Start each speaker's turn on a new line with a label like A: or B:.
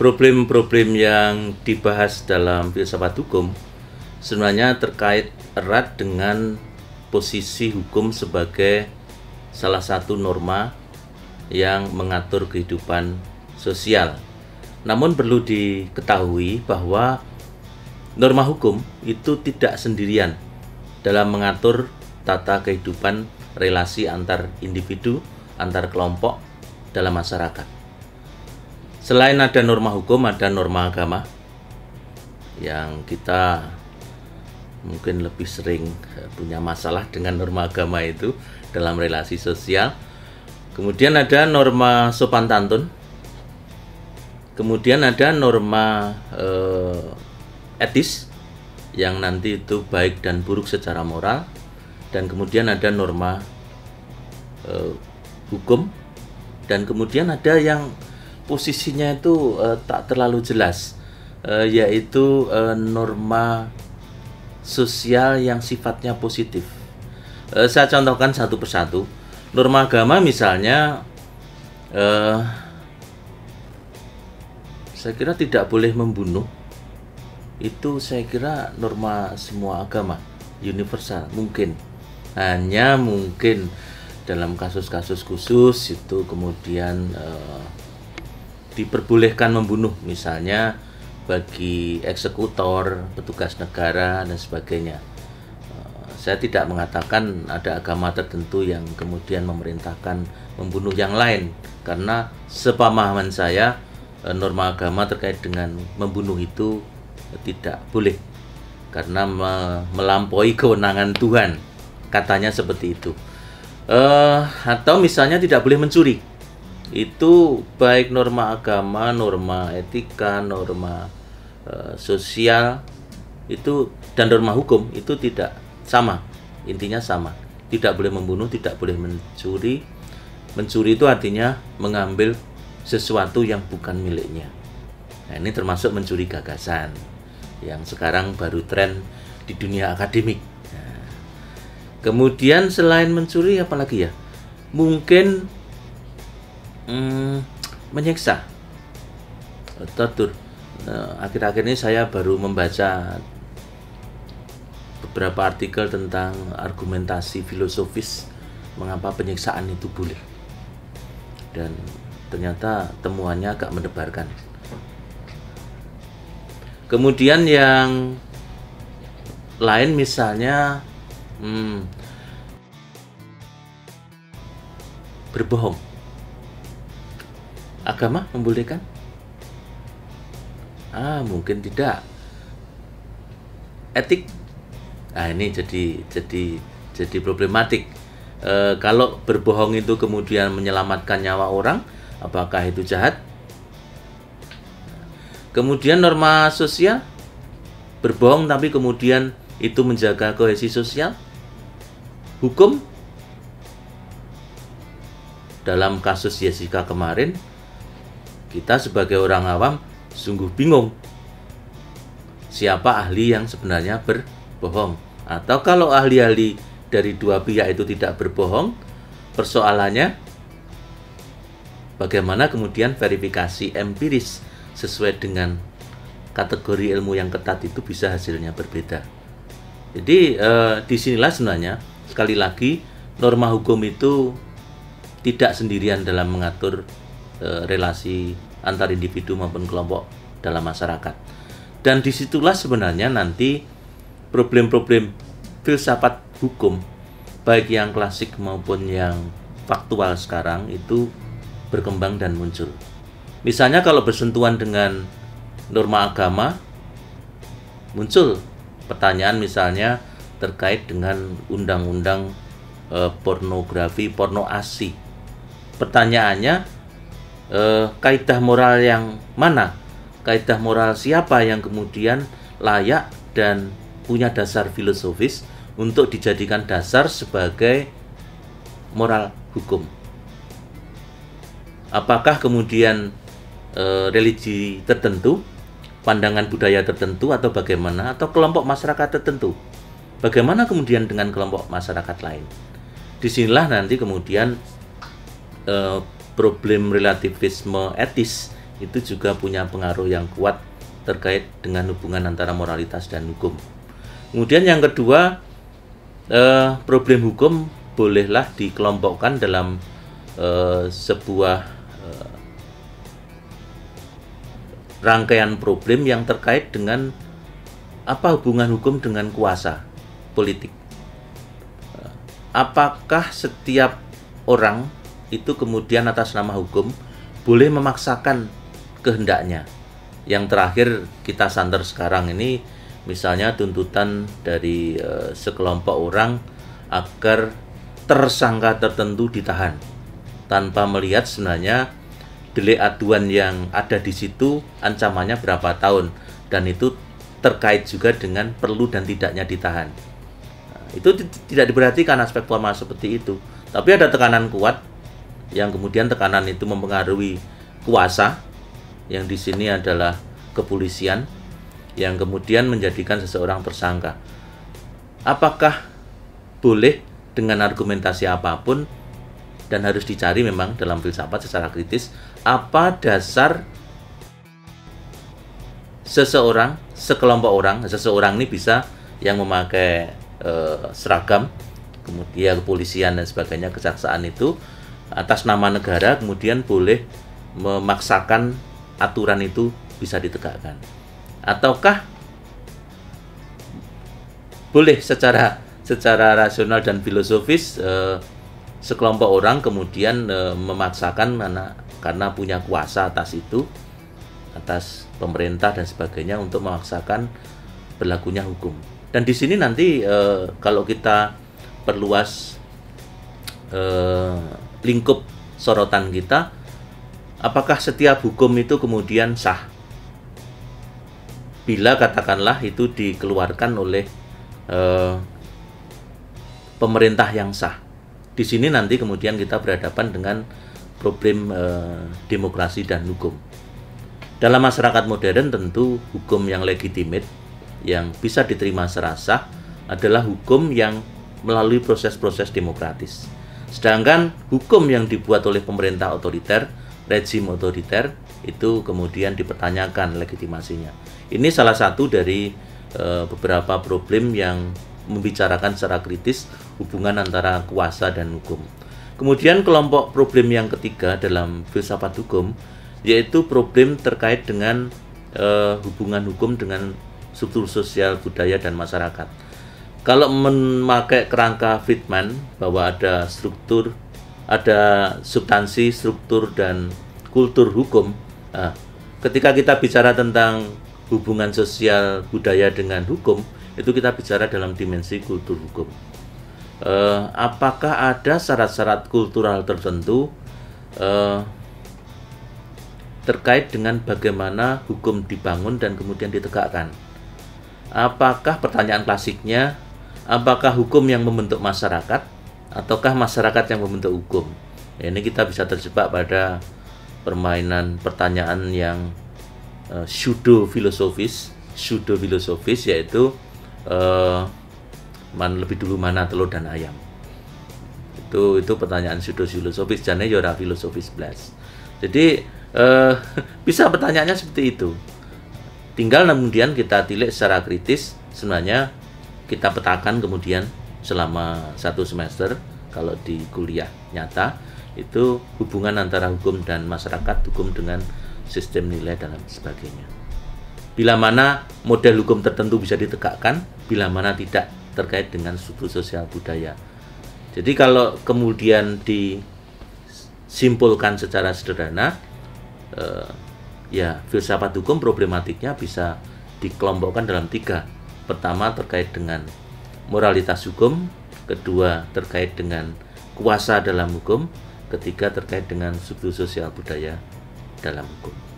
A: Problem-problem yang dibahas dalam filsafat hukum sebenarnya terkait erat dengan posisi hukum sebagai salah satu norma yang mengatur kehidupan sosial. Namun perlu diketahui bahwa norma hukum itu tidak sendirian dalam mengatur tata kehidupan relasi antar individu, antar kelompok dalam masyarakat. Selain ada norma hukum, ada norma agama yang kita mungkin lebih sering punya masalah dengan norma agama itu dalam relasi sosial. Kemudian ada norma sopan santun. Kemudian ada norma etis yang nanti itu baik dan buruk secara moral. Dan kemudian ada norma hukum. Dan kemudian ada yang posisinya itu tak terlalu jelas, yaitu norma sosial yang sifatnya positif. Saya contohkan satu persatu. Norma agama misalnya, saya kira tidak boleh membunuh. Itu saya kira norma semua agama, universal. Mungkin, hanya mungkin dalam kasus-kasus khusus itu kemudian diperbolehkan membunuh, misalnya bagi eksekutor, petugas negara, dan sebagainya. Saya tidak mengatakan ada agama tertentu yang kemudian memerintahkan membunuh yang lain, karena sepemahaman saya norma agama terkait dengan membunuh itu tidak boleh, karena melampaui kewenangan Tuhan, katanya seperti itu. Atau misalnya tidak boleh mencuri. Itu baik norma agama, norma etika, norma sosial itu dan norma hukum itu tidak sama, intinya sama. Tidak boleh membunuh, tidak boleh mencuri. Mencuri itu artinya mengambil sesuatu yang bukan miliknya. Nah, ini termasuk mencuri gagasan yang sekarang baru tren di dunia akademik. Nah, kemudian selain mencuri apalagi ya? Mungkin menyiksa, tortur. Akhir-akhir ini saya baru membaca beberapa artikel tentang argumentasi filosofis mengapa penyiksaan itu boleh, dan ternyata temuannya agak mendebarkan. Kemudian yang lain misalnya berbohong. Agama membolehkan? Mungkin tidak. Etik? Ini jadi problematik. Kalau berbohong itu kemudian menyelamatkan nyawa orang, apakah itu jahat? Kemudian norma sosial, berbohong tapi kemudian itu menjaga kohesi sosial. Hukum, dalam kasus Jessica kemarin, kita sebagai orang awam sungguh bingung siapa ahli yang sebenarnya berbohong. Atau kalau ahli-ahli dari dua pihak itu tidak berbohong, persoalannya bagaimana kemudian verifikasi empiris sesuai dengan kategori ilmu yang ketat itu bisa hasilnya berbeda. Jadi disinilah sebenarnya sekali lagi norma hukum itu tidak sendirian dalam mengatur relasi antar individu maupun kelompok dalam masyarakat. Dan disitulah sebenarnya nanti problem-problem filsafat hukum, baik yang klasik maupun yang faktual sekarang itu berkembang dan muncul. Misalnya kalau bersentuhan dengan norma agama, muncul pertanyaan misalnya terkait dengan undang-undang pornografi, pornoasi. Pertanyaannya, kaidah moral yang mana? Kaidah moral siapa yang kemudian layak dan punya dasar filosofis untuk dijadikan dasar sebagai moral hukum? Apakah kemudian religi tertentu, pandangan budaya tertentu, atau bagaimana, atau kelompok masyarakat tertentu? bagaimana kemudian dengan kelompok masyarakat lain? Disinilah nanti kemudian problem relativisme etis itu juga punya pengaruh yang kuat terkait dengan hubungan antara moralitas dan hukum. Kemudian yang kedua, problem hukum bolehlah dikelompokkan dalam sebuah rangkaian problem yang terkait dengan apa hubungan hukum dengan kuasa politik. Apakah setiap orang itu kemudian atas nama hukum boleh memaksakan kehendaknya? Yang terakhir kita santer sekarang ini misalnya tuntutan dari sekelompok orang agar tersangka tertentu ditahan tanpa melihat sebenarnya delik aduan yang ada di situ ancamannya berapa tahun, dan itu terkait juga dengan perlu dan tidaknya ditahan. Itu tidak diperhatikan aspek formal seperti itu, tapi ada tekanan kuat yang kemudian tekanan itu mempengaruhi kuasa, yang di sini adalah kepolisian, yang kemudian menjadikan seseorang tersangka. Apakah boleh dengan argumentasi apapun, dan harus dicari memang dalam filsafat secara kritis apa dasar seseorang, sekelompok orang, seseorang ini bisa yang memakai seragam, kemudian kepolisian dan sebagainya, kejaksaan itu atas nama negara kemudian boleh memaksakan aturan itu bisa ditegakkan, ataukah boleh secara rasional dan filosofis sekelompok orang kemudian memaksakan karena punya kuasa atas itu, atas pemerintah dan sebagainya, untuk memaksakan berlakunya hukum. Dan di sini nanti kalau kita perluas lingkup sorotan kita, apakah setiap hukum itu kemudian sah bila katakanlah itu dikeluarkan oleh pemerintah yang sah? Di sini nanti kemudian kita berhadapan dengan problem demokrasi dan hukum. Dalam masyarakat modern tentu hukum yang legitimate, yang bisa diterima secara sah, adalah hukum yang melalui proses-proses demokratis. Sedangkan hukum yang dibuat oleh pemerintah otoriter, rezim otoriter, itu kemudian dipertanyakan legitimasinya. Ini salah satu dari beberapa problem yang membicarakan secara kritis hubungan antara kuasa dan hukum. Kemudian kelompok problem yang ketiga dalam filsafat hukum yaitu problem terkait dengan hubungan hukum dengan struktur sosial, budaya, dan masyarakat. Kalau memakai kerangka Friedman bahwa ada struktur, ada substansi, struktur, dan kultur hukum, ketika kita bicara tentang hubungan sosial, budaya dengan hukum, itu kita bicara dalam dimensi kultur hukum. Apakah ada syarat-syarat kultural tertentu terkait dengan bagaimana hukum dibangun dan kemudian ditegakkan? Apakah pertanyaan klasiknya, apakah hukum yang membentuk masyarakat ataukah masyarakat yang membentuk hukum? Ya, ini kita bisa terjebak pada permainan pertanyaan yang pseudo filosofis, yaitu lebih dulu mana telur dan ayam. Itu pertanyaan pseudo filosofis, jane ya ora filosofis blas. Jadi bisa pertanyaannya seperti itu. Tinggal kemudian kita tilik secara kritis, sebenarnya kita petakan kemudian selama 1 semester kalau di kuliah nyata, itu hubungan antara hukum dan masyarakat, hukum dengan sistem nilai dan sebagainya. Bila mana model hukum tertentu bisa ditegakkan, bila mana tidak, terkait dengan struktur sosial budaya. Jadi kalau kemudian disimpulkan secara sederhana, ya filsafat hukum problematiknya bisa dikelompokkan dalam 3. Pertama terkait dengan moralitas hukum, kedua terkait dengan kuasa dalam hukum, ketiga terkait dengan struktur sosial budaya dalam hukum.